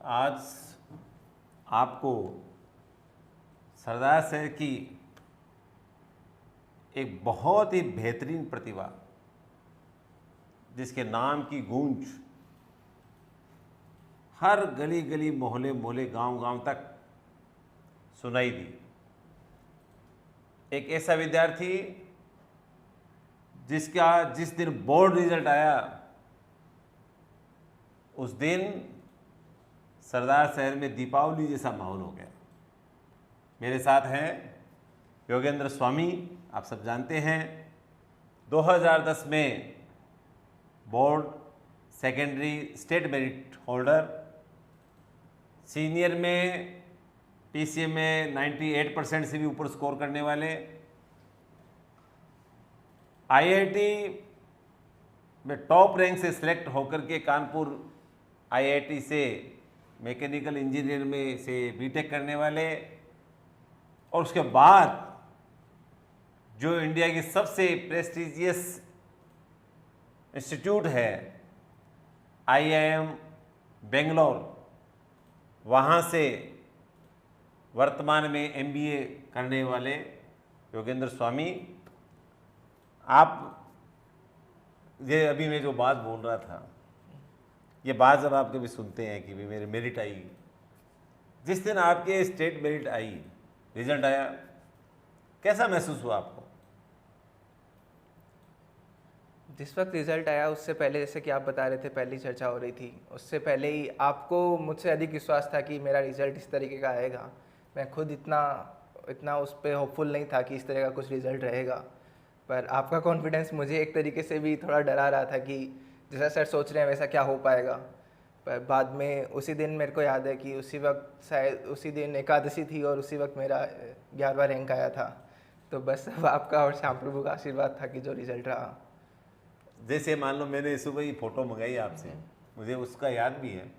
आज आपको सरदार शहर की एक बहुत ही बेहतरीन प्रतिभा, जिसके नाम की गूंज हर गली गली मोहल्ले मोहल्ले गांव गांव तक सुनाई दी। एक ऐसा विद्यार्थी जिस दिन बोर्ड रिजल्ट आया, उस दिन सरदार शहर में दीपावली जैसा माहौल हो गया। मेरे साथ हैं योगेंद्र स्वामी, आप सब जानते हैं 2010 में board secondary state merit holder, senior में पीसीएम में 98% से भी ऊपर स्कोर करने वाले, आईआईटी में टॉप रैंक से सिलेक्ट होकर के कानपुर आईआईटी से मैकेनिकल इंजीनियर में से बीटेक करने वाले, और उसके बाद जो इंडिया की सबसे प्रेस्टिजियस इंस्टीट्यूट है आईआईएम बेंगलोर, वहाँ से वर्तमान में एमबीए करने वाले योगेंद्र स्वामी। आप ये अभी मैं जो बात बोल रहा था, ये बात जब आप कभी सुनते हैं कि भी मेरे मेरिट आई, जिस दिन आपके स्टेट मेरिट आई, रिजल्ट आया, कैसा महसूस हुआ आपको? जिस वक्त रिज़ल्ट आया उससे पहले, जैसे कि आप बता रहे थे पहली चर्चा हो रही थी, उससे पहले ही आपको मुझसे अधिक विश्वास था कि मेरा रिज़ल्ट इस तरीके का आएगा। मैं खुद इतना उस पर होपफुल नहीं था कि इस तरह का कुछ रिज़ल्ट रहेगा, पर आपका कॉन्फिडेंस मुझे एक तरीके से भी थोड़ा डरा रहा था कि जैसा सर सोच रहे हैं वैसा क्या हो पाएगा। पर बाद में उसी दिन मेरे को याद है कि उसी वक्त शायद उसी दिन एकादशी थी और उसी वक्त मेरा 11वां रैंक आया था। तो बस अब आपका और श्याम प्रभु का आशीर्वाद था कि जो रिज़ल्ट रहा। जैसे मान लो मैंने सुबह ही फ़ोटो मंगाई आपसे, मुझे उसका याद भी है,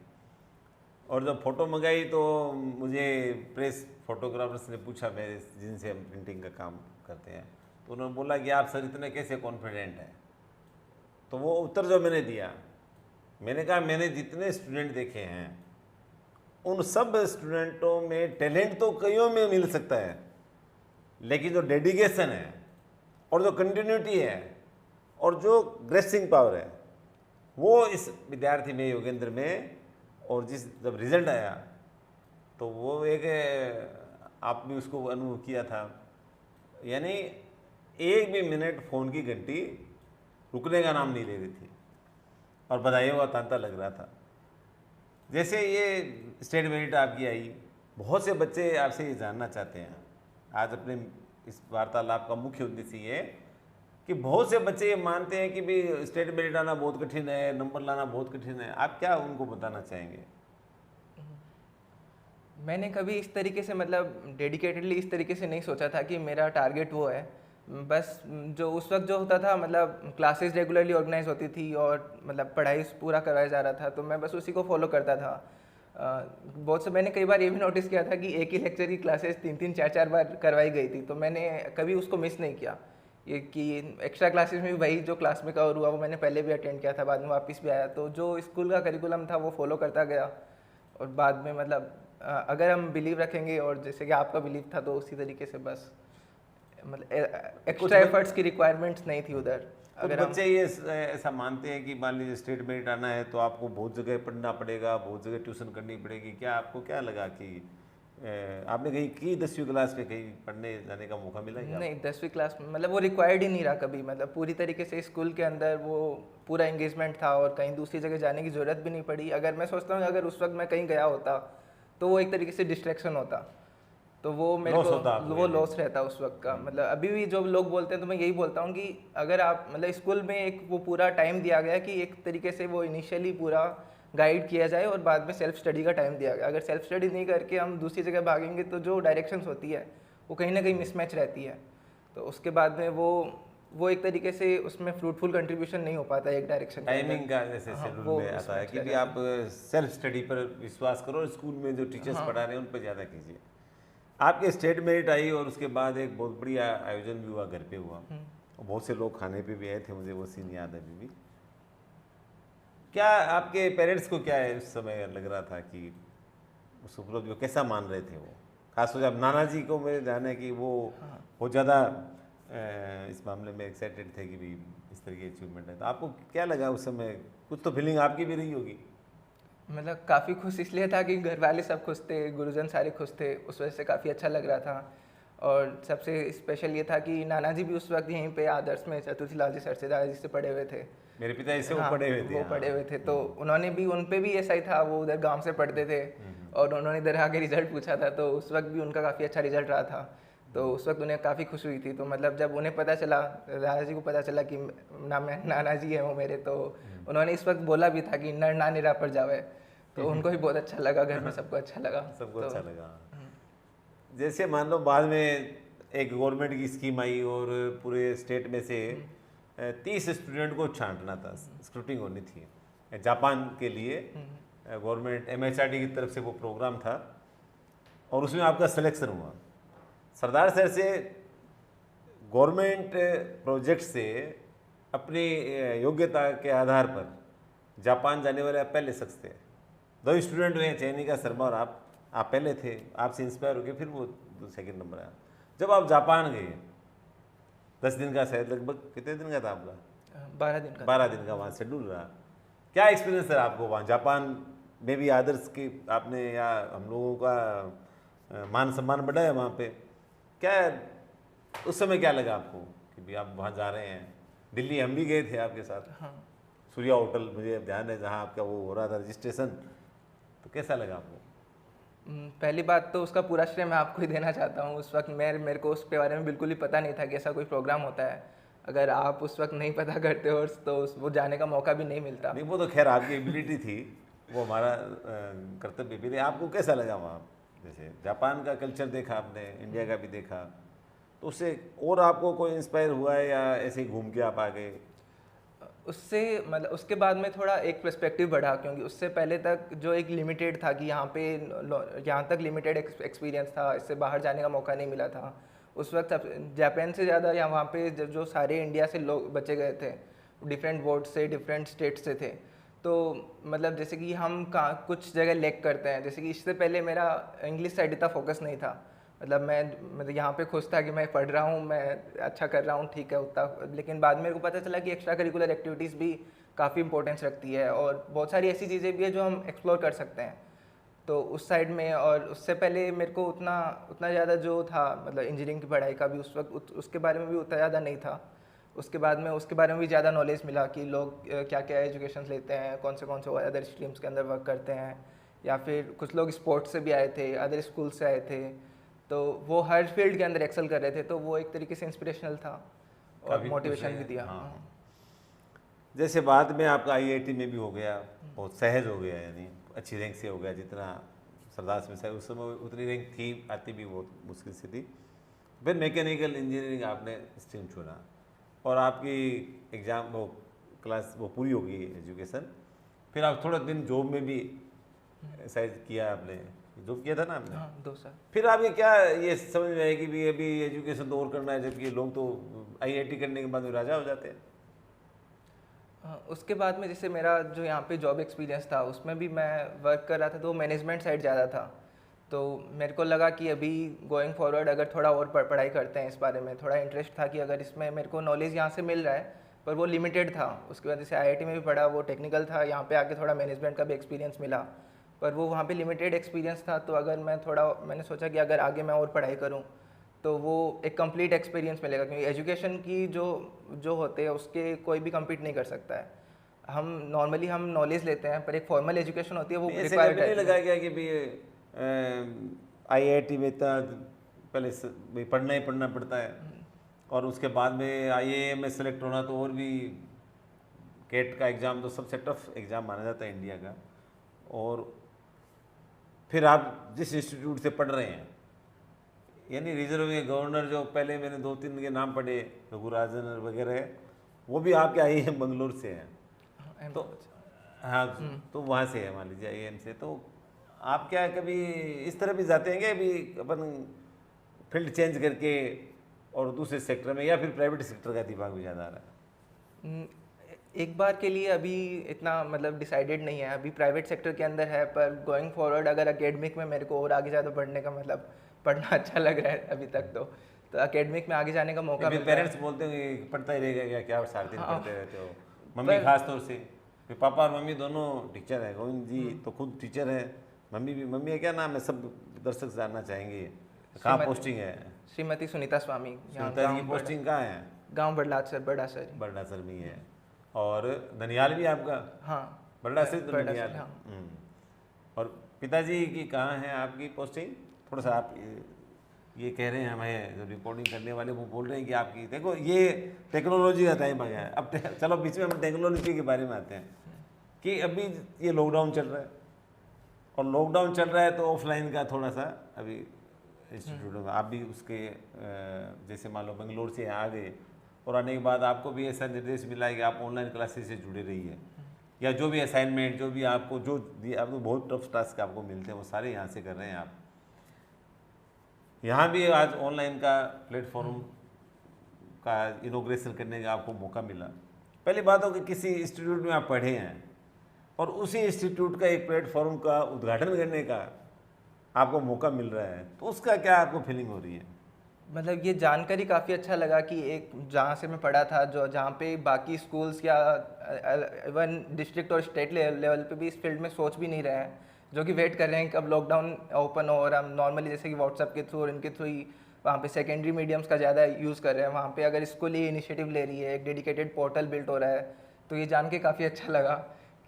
और जब फ़ोटो मंगाई तो मुझे प्रेस फोटोग्राफर्स ने पूछा, मेरे जिनसे हम प्रिंटिंग का काम करते हैं, तो उन्होंने बोला कि आप सर इतने कैसे कॉन्फिडेंट हैं। तो वो उत्तर जो मैंने दिया, मैंने कहा मैंने जितने स्टूडेंट देखे हैं उन सब स्टूडेंटों में टैलेंट तो कईयों में मिल सकता है, लेकिन जो डेडिकेशन है और जो कंटिन्यूटी है और जो ग्रेसिंग पावर है वो इस विद्यार्थी में, योगेंद्र में, और जब रिजल्ट आया तो वो एक, आप भी उसको अनुभव किया था, यानी एक भी मिनट फ़ोन की घंटी रुकने का नाम नहीं ले रही थी और बधाइयों का तांता लग रहा था। जैसे ये स्टेट मेरिट आपकी आई, बहुत से बच्चे आपसे ये जानना चाहते हैं। आज अपने इस वार्तालाप का मुख्य उद्देश्य ये है कि बहुत से बच्चे ये मानते हैं कि भी स्टेट मेरिट आना बहुत कठिन है, नंबर लाना बहुत कठिन है। आप क्या उनको बताना चाहेंगे? मैंने कभी इस तरीके से, मतलब डेडिकेटेडली इस तरीके से नहीं सोचा था कि मेरा टारगेट वो है। बस जो उस वक्त जो होता था, मतलब क्लासेस रेगुलरली ऑर्गेनाइज होती थी और मतलब पढ़ाई पूरा करवाया जा रहा था, तो मैं बस उसी को फॉलो करता था। बहुत से मैंने कई बार ये भी नोटिस किया था कि एक ही लेक्चर की क्लासेस 3-3 4-4 बार करवाई गई थी, तो मैंने कभी उसको मिस नहीं किया। ये कि एक्स्ट्रा क्लासेस में भी वही जो क्लास में कवर हुआ वो मैंने पहले भी अटेंड किया था, बाद में वापस भी आया, तो जो स्कूल का करिकुलम था वो फॉलो करता गया। और बाद में मतलब अगर हम बिलीव रखेंगे और जैसे कि आपका बिलीव था, तो उसी तरीके से बस मतलब एक्स्ट्रा एफर्ट्स की रिक्वायरमेंट्स नहीं थी उधर। कुछ बच्चे ये ऐसा मानते हैं कि मान लीजिए स्टेट मेरिट आना है तो आपको बहुत जगह पढ़ना पड़ेगा, बहुत जगह ट्यूशन करनी पड़ेगी। क्या आपको क्या लगा कि आपने कहीं की 10वीं क्लास में कहीं पढ़ने जाने का मौका मिला क्या? नहीं, 10वीं क्लास में मतलब वो रिक्वायर्ड ही नहीं रहा कभी। मतलब पूरी तरीके से स्कूल के अंदर वो पूरा एंगेजमेंट था और कहीं दूसरी जगह जाने की ज़रूरत भी नहीं पड़ी। अगर मैं सोचता हूँ अगर उस वक्त मैं कहीं गया होता तो वो एक तरीके से डिस्ट्रैक्शन होता, तो वो मेरे को वो लॉस रहता उस वक्त का। मतलब अभी भी जो लोग बोलते हैं तो मैं यही बोलता हूँ कि अगर आप मतलब स्कूल में एक वो पूरा टाइम दिया गया कि एक तरीके से वो इनिशियली पूरा गाइड किया जाए और बाद में सेल्फ स्टडी का टाइम दिया गया। अगर सेल्फ स्टडी नहीं करके हम दूसरी जगह भागेंगे तो जो डायरेक्शंस होती है वो कहीं ना कहीं मिसमैच रहती है, तो उसके बाद में वो एक तरीके से उसमें फ्रूटफुल कंट्रीब्यूशन नहीं हो पाता एक डायरेक्शन। टाइमिंग का जैसे शेड्यूल में आता है कि भी आप सेल्फ स्टडी पर विश्वास करो, स्कूल में जो टीचर्स पढ़ा रहे हैं उन पर ज़्यादा कीजिए। आपके स्टेट मेरिट आई और उसके बाद एक बहुत बढ़िया आयोजन भी हुआ, घर पे हुआ, और बहुत से लोग खाने पे भी आए थे, मुझे वो सीन याद है अभी भी। क्या आपके पेरेंट्स को क्या है उस समय लग रहा था कि उस उपलब्धि को कैसा मान रहे थे वो? खासतौर से अब नाना जी को मेरे ध्यान है कि वो बहुत ज़्यादा इस मामले में एक्साइटेड थे कि भी इस तरह की अचीवमेंट है। तो आपको क्या लगा उस समय? कुछ तो फीलिंग आपकी भी रही होगी। मतलब काफ़ी खुश इसलिए था कि घर वाले सब खुश थे, गुरुजन सारे खुश थे, उस वजह से काफ़ी अच्छा लग रहा था। और सबसे स्पेशल ये था कि नाना जी भी उस वक्त यहीं पे आदर्श में चतुर्थी लाल जी सरसे दादा जी से पढ़े हुए थे। मेरे पिता इससे वो हाँ, पढ़े हुए थे। वो हाँ। पढ़े हुए थे, तो उन्होंने भी, उन पे भी ऐसा ही था, वो उधर गांव से पढ़ते थे और उन्होंने इधर आके रिजल्ट पूछा था, तो उस वक्त भी उनका काफ़ी अच्छा रिजल्ट रहा था। तो उस वक्त उन्हें काफ़ी खुशी हुई थी। तो मतलब जब उन्हें पता चला, दादा जी को पता चला कि नाना जी है वो मेरे, तो उन्होंने इस वक्त बोला भी था कि नर ना निरा पर जावे, तो उनको भी बहुत अच्छा लगा, घर में सबको अच्छा लगा। सबको तो अच्छा लगा। जैसे मान लो बाद में एक गवर्नमेंट की स्कीम आई और पूरे स्टेट में से 30 स्टूडेंट को छांटना था, स्क्रूटिंग होनी थी जापान के लिए। गवर्नमेंट MHRD की तरफ से वो प्रोग्राम था और उसमें आपका सिलेक्शन हुआ। सरदार सर से गवर्नमेंट प्रोजेक्ट से अपनी योग्यता के आधार पर जापान जाने वाले आप पहले शख्स थे। 2 स्टूडेंट हुए, चैनिका शर्मा और आप पहले थे। आपसे इंस्पायर हो गए, फिर वो सेकंड नंबर आया। जब आप जापान गए 10 दिन का, शायद लगभग कितने दिन का था आपका? 12 दिन का। 12 दिन का वहाँ शेड्यूल रहा। क्या एक्सपीरियंस रहा आपको वहाँ जापान में भी? आदर्श की आपने या हम लोगों का मान सम्मान बढ़ा है वहाँ पे? क्या उस समय क्या लगा आपको कि भी आप वहाँ जा रहे हैं? दिल्ली हम भी गए थे आपके साथ। हाँ, सूर्या होटल मुझे ध्यान है जहाँ आपका वो हो रहा था रजिस्ट्रेशन। तो कैसा लगा आपको? पहली बात तो उसका पूरा श्रेय मैं आपको ही देना चाहता हूँ। उस वक्त मेरे को उसके बारे में बिल्कुल ही पता नहीं था कि ऐसा कोई प्रोग्राम होता है। अगर आप उस वक्त नहीं पता करते हो तो वो जाने का मौका भी नहीं मिलता। नहीं, वो तो खैर आपकी एबिलिटी थी, वो हमारा कर्तव्य भी नहीं। आपको कैसा लगा वहाँ? जैसे जापान का कल्चर देखा आपने, इंडिया का भी देखा, तो उससे और आपको कोई इंस्पायर हुआ है या ऐसे ही घूम के आप आ गए? उससे मतलब उसके बाद में थोड़ा एक पर्सपेक्टिव बढ़ा, क्योंकि उससे पहले तक जो एक लिमिटेड था कि यहाँ तक लिमिटेड एक्सपीरियंस था, इससे बाहर जाने का मौका नहीं मिला था। उस वक्त जापान से ज़्यादा यहाँ वहाँ पे जो सारे इंडिया से लोग बचे गए थे, डिफरेंट बोर्ड से, डिफरेंट स्टेट से थे। तो मतलब जैसे कि हम कहाँ कुछ जगह लैक करते हैं, जैसे कि इससे पहले मेरा इंग्लिश साइड इतना फोकस नहीं था। मतलब यहाँ पे खुश था कि मैं पढ़ रहा हूँ, मैं अच्छा कर रहा हूँ, ठीक है उतना। लेकिन बाद में मेरे को पता चला कि एक्स्ट्रा करिकुलर एक्टिविटीज़ भी काफ़ी इंपॉर्टेंस रखती है और बहुत सारी ऐसी चीज़ें भी है जो हम एक्सप्लोर कर सकते हैं। तो उस साइड में, और उससे पहले मेरे को उतना ज़्यादा जो था, मतलब इंजीनियरिंग की पढ़ाई का भी उस वक्त उसके बारे में भी उतना ज़्यादा नहीं था। उसके बाद में उसके बारे में भी ज़्यादा नॉलेज मिला कि लोग क्या क्या एजुकेशन लेते हैं, कौन से अदर स्ट्रीम्स के अंदर वर्क करते हैं, या फिर कुछ लोग स्पोर्ट्स से भी आए थे, अदर स्कूल से आए थे, तो वो हर फील्ड के अंदर एक्सेल कर रहे थे। तो वो एक तरीके से इंस्पिरेशनल था और काफी मोटिवेशन खुश भी हैं। दिया। हाँ। जैसे बाद में आपका IIT में भी हो गया, बहुत सहज हो गया, यानी अच्छी रैंक से हो गया। जितना सरदार में से उस समय उतनी रैंक थी, आती भी बहुत मुश्किल से थी। फिर मैकेनिकल इंजीनियरिंग आपने स्ट्रीम चुना और आपकी एग्ज़ाम वो क्लास वो पूरी हो गई एजुकेशन। फिर आप थोड़ा दिन जॉब में भी शायद किया आपने, जॉब किया था ना आपने? हाँ, 2 साल। फिर आपके क्या ये समझ में आया कि भी अभी एजुकेशन तो और करना है, जबकि लोग तो IIT करने के बाद में राजा हो जाते हैं? उसके बाद में जैसे मेरा जो यहाँ पे जॉब एक्सपीरियंस था, उसमें भी मैं वर्क कर रहा था, तो मैनेजमेंट साइड ज़्यादा था। तो मेरे को लगा कि अभी गोइंग फॉरवर्ड अगर थोड़ा और पढ़ाई करते हैं, इस बारे में थोड़ा इंटरेस्ट था कि अगर इसमें मेरे को नॉलेज यहाँ से मिल रहा है, पर वो लिमिटेड था। उसके बाद जैसे IIT में भी पढ़ा, वो टेक्निकल था, यहाँ पे आके थोड़ा मैनेजमेंट का भी एक्सपीरियंस मिला, पर वो वहाँ पे लिमिटेड एक्सपीरियंस था। तो अगर मैंने सोचा कि अगर आगे मैं और पढ़ाई करूँ तो वो एक कंप्लीट एक्सपीरियंस मिलेगा, क्योंकि एजुकेशन की जो होते हैं उसके कोई भी कम्पीट नहीं कर सकता है। हम नॉर्मली नॉलेज लेते हैं, पर एक फॉर्मल एजुकेशन होती है, वो ऐसे रिक्वायर्ड कभी नहीं है। लगा क्या कि भी IIT में इतना पहले भी पढ़ना ही पढ़ना पड़ता है और उसके बाद में IIM में सेलेक्ट होना तो और भी, कैट का एग्ज़ाम तो सबसे टफ एग्ज़ाम माना जाता है इंडिया का, और फिर आप जिस इंस्टीट्यूट से पढ़ रहे हैं, यानी रिजर्व के गवर्नर जो पहले मैंने 2-3 के नाम पढ़े, रघुराजन वगैरह, वो भी आपके IIM बंगलोर से हैं। तो हाँ, तो वहाँ से है मान लीजिए IIM से। तो आप क्या कभी इस तरह भी जाते हैं क्या भी अपन फील्ड चेंज करके और दूसरे सेक्टर में, या फिर प्राइवेट सेक्टर का दिमाग भी ज़्यादा आ रहा है? एक बार के लिए अभी इतना मतलब डिसाइडेड नहीं है, अभी प्राइवेट सेक्टर के अंदर है, पर गोइंग फॉरवर्ड अगर एकेडमिक में मेरे को और आगे ज़्यादा पढ़ने का मतलब पढ़ना अच्छा लग रहा है अभी तक तो एकेडमिक में आगे जाने का मौका मिल रहा है। पेरेंट्स बोलते हैं कि पढ़ता ही रहेगा या क्या, सारा दिन हाँ, पढ़ते रहते हो। मम्मी पर- खास तौर से, फिर पापा और मम्मी दोनों टीचर हैं, गोविंद जी तो खुद टीचर हैं, मम्मी भी। मम्मी है क्या नाम है, सब दर्शक जानना चाहेंगे कहाँ श्रीमती- पोस्टिंग है? श्रीमती सुनीता स्वामी, यहाँ सुनीता जी की पोस्टिंग कहाँ है? गाँव बड़लासर, बड़ासर। बरडासर में ही है। और ननियाल भी आपका? हाँ, बरडासर तो बरडासर, ननियाल। हाँ। और पिताजी की कहाँ है आपकी पोस्टिंग? थोड़ा सा आप ये कह रहे हैं, हमें जो रिपोर्टिंग करने वाले वो बोल रहे हैं कि आपकी, देखो ये टेक्नोलॉजी का टाइम आ गया है अब। चलो बीच में हम टेक्नोलॉजी के बारे में आते हैं कि अभी ये लॉकडाउन चल रहा है, और लॉकडाउन चल रहा है तो ऑफलाइन का थोड़ा सा अभी इंस्टीट्यूट में आप भी उसके जैसे मान लो बेंगलोर से यहाँ आ गए, और आने के बाद आपको भी ऐसा निर्देश मिला है कि आप ऑनलाइन क्लासेस से जुड़े रहिए, या जो भी असाइनमेंट जो भी आपको जो आपको बहुत टफ टास्क आपको मिलते हैं वो सारे यहाँ से कर रहे हैं आप। यहाँ भी आज ऑनलाइन का प्लेटफॉर्म का इनोग्रेशन करने का आपको मौका मिला। पहली बात हो कि किसी इंस्टीट्यूट में आप पढ़े हैं और उसी इंस्टीट्यूट का एक प्लेटफॉर्म का उद्घाटन करने का आपको मौका मिल रहा है, तो उसका क्या आपको फीलिंग हो रही है? मतलब ये जानकारी काफ़ी अच्छा लगा कि एक जहाँ से मैं पढ़ा था, जो जहाँ पे बाकी स्कूल्स या इवन डिस्ट्रिक्ट और स्टेट लेवल पे भी इस फील्ड में सोच भी नहीं रहे हैं, जो कि वेट कर रहे हैं कि अब लॉकडाउन ओपन हो और हम नॉर्मली जैसे कि व्हाट्सएप के थ्रू और इनके थ्रू ही वहाँ पे सेकेंडरी मीडियम्स का ज़्यादा यूज़ कर रहे हैं। वहाँ पे अगर स्कूल ये इनिशिएटिव ले रही है, एक डेडिकेटेड पोर्टल बिल्ट हो रहा है, तो ये जान के काफ़ी अच्छा लगा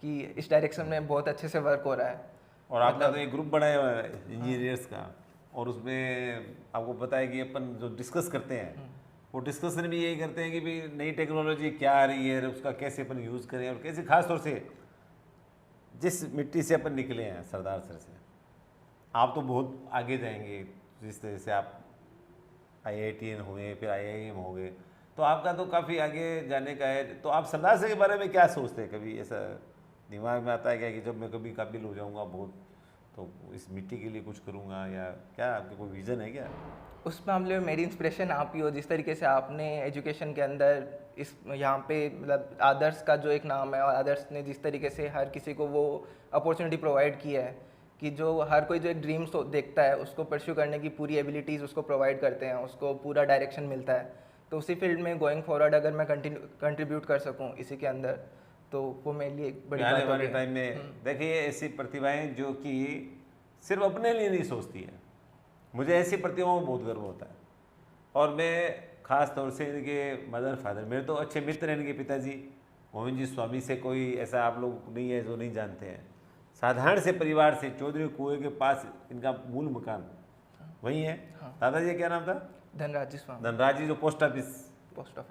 कि इस डायरेक्शन में बहुत अच्छे से वर्क हो रहा है। और आपका तो एक ग्रुप बनाया हुआ है इंजीनियर्स का, और उसमें आपको पता है कि अपन जो डिस्कस करते हैं वो डिस्कशन भी यही करते हैं कि भाई नई टेक्नोलॉजी क्या आ रही है, उसका कैसे अपन यूज़ करें, और कैसे खास तौर से जिस मिट्टी से अपन निकले हैं सरदार सर से, आप तो बहुत आगे जाएंगे। जिस तरह से आप IITN हुए, फिर IIM हो गए, तो आपका तो काफ़ी आगे जाने का है। तो आप सरदार सर के बारे में क्या सोचते हैं? कभी ऐसा दिमाग में आता है क्या कि जब मैं कभी काबिल हो जाऊंगा बहुत, तो इस मिट्टी के लिए कुछ करूंगा, या क्या आपके कोई विज़न है क्या? उस मामले में मेरी इंस्पिरेशन आप ही हो। जिस तरीके से आपने एजुकेशन के अंदर इस यहाँ पे मतलब आदर्श का जो एक नाम है, और आदर्श ने जिस तरीके से हर किसी को वो अपॉर्चुनिटी प्रोवाइड की है कि जो हर कोई जो एक ड्रीम देखता है उसको परस्यू करने की पूरी एबिलिटीज़ उसको प्रोवाइड करते हैं, उसको पूरा डायरेक्शन मिलता है। तो उसी फील्ड में गोइंग फॉरवर्ड अगर मैं कंट्रीब्यूट कर सकूँ इसी के अंदर, तो वो मेरे लिए एक बड़ी आने बात वाले होगी। टाइम में देखिए ऐसी प्रतिभाएं जो कि सिर्फ अपने लिए नहीं सोचती है, मुझे ऐसी प्रतिभाओं में बहुत गर्व होता है। और मैं ख़ास तौर से इनके मदर फादर, मेरे तो अच्छे मित्र हैं इनके पिताजी गोविंद जी स्वामी से कोई ऐसा आप लोग नहीं है जो नहीं जानते हैं। साधारण से परिवार से, चौधरी कुएं के पास इनका मूल मकान वही है। दादाजी क्या नाम था? धनराज जी स्वामी, धनराज जी, जो पोस्ट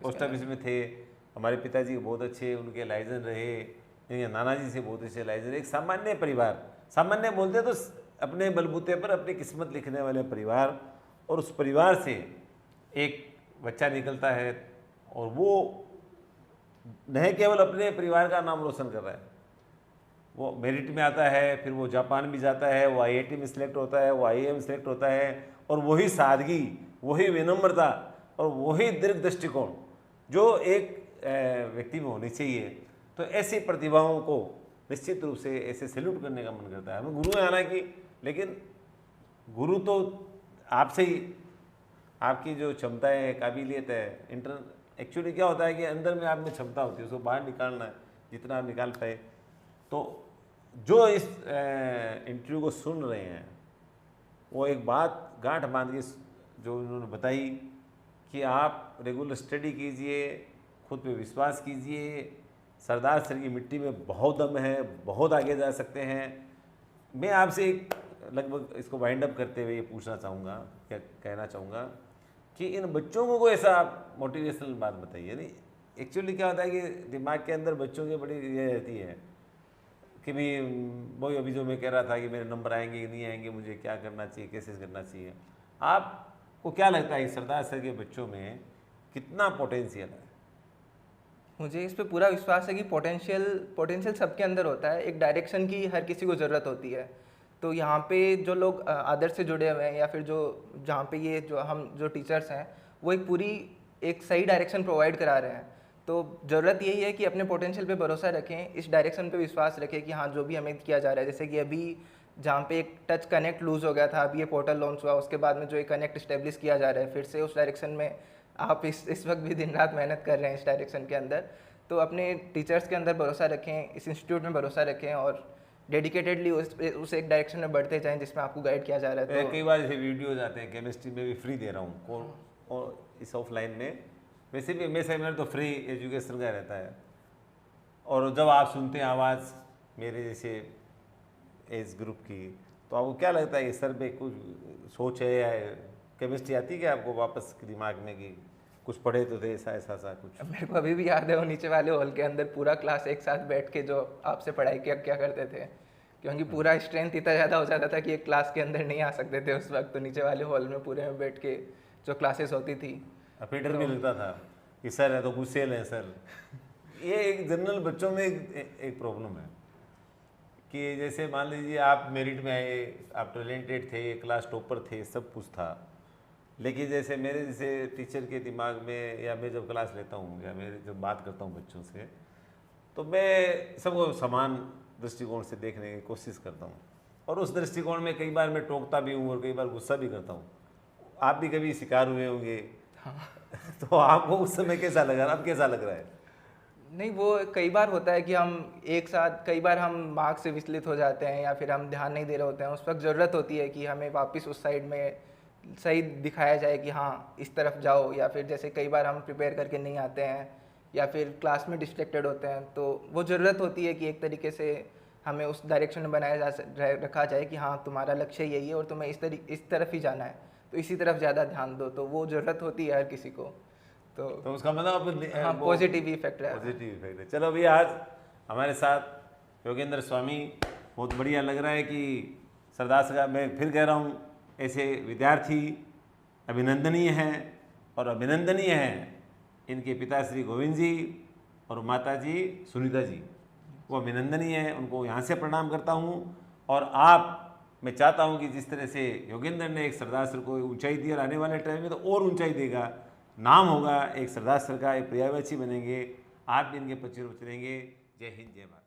पोस्ट ऑफिस में थे। हमारे पिताजी बहुत अच्छे उनके लाइजन रहे, इनके नाना जी से बहुत अच्छे लाइजन। एक सामान्य परिवार, सामान्य बोलते तो अपने बलबूते पर अपनी किस्मत लिखने वाले परिवार, और उस परिवार से एक बच्चा निकलता है और वो न केवल अपने परिवार का नाम रोशन कर रहा है, वो मेरिट में आता है, फिर वो जापान भी जाता है, वो IIT में सिलेक्ट होता है, वो IIM सिलेक्ट होता है, और वही सादगी, वही विनम्रता और वही दीर्घ दृष्टिकोण जो एक व्यक्ति में होनी चाहिए। तो ऐसी प्रतिभाओं को निश्चित रूप से ऐसे सैल्यूट करने का मन करता है। हमें गुरु है हालांकि, लेकिन गुरु तो आपसे ही, आपकी जो क्षमता है, काबिलियत है, एक्चुअली क्या होता है कि अंदर में आप में क्षमता होती है, उसको बाहर निकालना है जितना आप निकाल पाए। तो जो इस इंटरव्यू को सुन रहे हैं वो एक बात गांठ बांध के जो उन्होंने बताई कि आप रेगुलर स्टडी कीजिए, खुद पे विश्वास कीजिए, सरदार सर की मिट्टी में बहुत दम है, बहुत आगे जा सकते हैं। मैं आपसे एक लगभग इसको वाइंड अप करते हुए ये पूछना चाहूँगा, क्या कहना चाहूँगा कि इन बच्चों को कोई ऐसा आप मोटिवेशनल बात बताइए। नहीं, एक्चुअली क्या होता है कि दिमाग के अंदर बच्चों की बड़ी ये रहती है कि भी वही अभी जो मैं कह रहा था कि मेरे नंबर आएंगे कि नहीं आएंगे, मुझे क्या करना चाहिए, कैसे करना चाहिए। आपको क्या लगता है कि सरदार सर के बच्चों में कितना पोटेंशियल है? मुझे इस पे पूरा विश्वास है कि पोटेंशियल सबके अंदर होता है, एक डायरेक्शन की हर किसी को ज़रूरत होती है। तो यहाँ पे जो लोग आदर्श से जुड़े हुए हैं, या फिर जो जहाँ पे ये जो हम जो टीचर्स हैं वो एक पूरी एक सही डायरेक्शन प्रोवाइड करा रहे हैं। तो ज़रूरत यही है कि अपने पोटेंशियल पे भरोसा रखें, इस डायरेक्शन पे विश्वास रखें कि हाँ जो भी हमें किया जा रहा है, जैसे कि अभी जहाँ पे एक टच कनेक्ट लूज़ हो गया था, अभी ये पोर्टल लॉन्च हुआ, उसके बाद में जो एक कनेक्ट इस्टेब्लिश किया जा रहा है फिर से उस डायरेक्शन में, आप इस वक्त भी दिन रात मेहनत कर रहे हैं इस डायरेक्शन के अंदर। तो अपने टीचर्स के अंदर भरोसा रखें, इस इंस्टीट्यूट में भरोसा रखें और डेडिकेटेडली उस एक डायरेक्शन में बढ़ते जाएं जिसमें आपको गाइड किया जा रहा है। तो कई बार जैसे वीडियोज आते हैं, केमिस्ट्री में भी फ्री दे रहा हूँ और इस ऑफलाइन में वैसे भी मेरे सेमिनार तो फ्री एजुकेशन का रहता है। और जब आप सुनते हैं आवाज़ मेरे जैसे एज ग्रुप की, तो आपको क्या लगता है कि सर पे कुछ सोच है या केमिस्ट्री आती है क्या आपको वापस दिमाग में कि कुछ पढ़े तो थे ऐसा कुछ? मेरे को अभी भी याद है वो नीचे वाले हॉल के अंदर पूरा क्लास एक साथ बैठ के जो आपसे पढ़ाई क्या करते थे, क्योंकि पूरा स्ट्रेंथ इतना ज़्यादा हो जाता था कि एक क्लास के अंदर नहीं आ सकते थे उस वक्त, तो नीचे वाले हॉल में पूरे में बैठ के जो क्लासेस होती थी। पीटर भी लगता था कि सर है तो गुस्सेल है सर। ये एक जनरल बच्चों में एक प्रॉब्लम है कि जैसे मान लीजिए आप मेरिट में आए, आप टैलेंटेड थे, क्लास टॉपर थे, सब कुछ था, लेकिन जैसे मेरे जैसे टीचर के दिमाग में, या मैं जब क्लास लेता हूँ या मैं जब बात करता हूँ बच्चों से, तो मैं सबको समान दृष्टिकोण से देखने की कोशिश करता हूँ। और उस दृष्टिकोण में कई बार मैं टोकता भी हूँ और कई बार गुस्सा भी करता हूँ। आप भी कभी शिकार हुए होंगे। हाँ। तो आपको उस समय कैसा लगा, अब कैसा लग रहा है? नहीं, वो कई बार होता है कि हम एक साथ, कई बार हम मार्क्स से विचलित हो जाते हैं या फिर हम ध्यान नहीं दे रहे होते हैं, उस वक्त ज़रूरत होती है कि हमें वापस उस साइड में सही दिखाया जाए कि हाँ इस तरफ जाओ। या फिर जैसे कई बार हम प्रिपेयर करके नहीं आते हैं या फिर क्लास में डिस्ट्रैक्टेड होते हैं, तो वो ज़रूरत होती है कि एक तरीके से हमें उस डायरेक्शन में रखा जाए कि हाँ तुम्हारा लक्ष्य यही है और तुम्हें इस तरफ ही जाना है, तो इसी तरफ ज़्यादा ध्यान दो। तो वो ज़रूरत होती है हर किसी को। तो उसका मतलब हाँ, पॉजिटिव इफेक्ट है। पॉजिटिव इफेक्ट है। चलो अभी आज हमारे साथ योगेंद्र स्वामी, बहुत बढ़िया लग रहा है कि सरदार का, मैं फिर कह रहा हूँ, ऐसे विद्यार्थी अभिनंदनीय हैं और अभिनंदनीय हैं इनके पिता श्री गोविंद जी और माता जी सुनीता जी, वो अभिनंदनीय हैं, उनको यहाँ से प्रणाम करता हूँ। और मैं चाहता हूँ कि जिस तरह से योगेंद्र ने एक सरदार सर को ऊंचाई दी और आने वाले टाइम में तो और ऊंचाई देगा, नाम होगा एक सरदार सर का, एक पर्यायवाची बनेंगे, आप भी इनके पीछे चलेंगे। जय हिंद, जय भारत।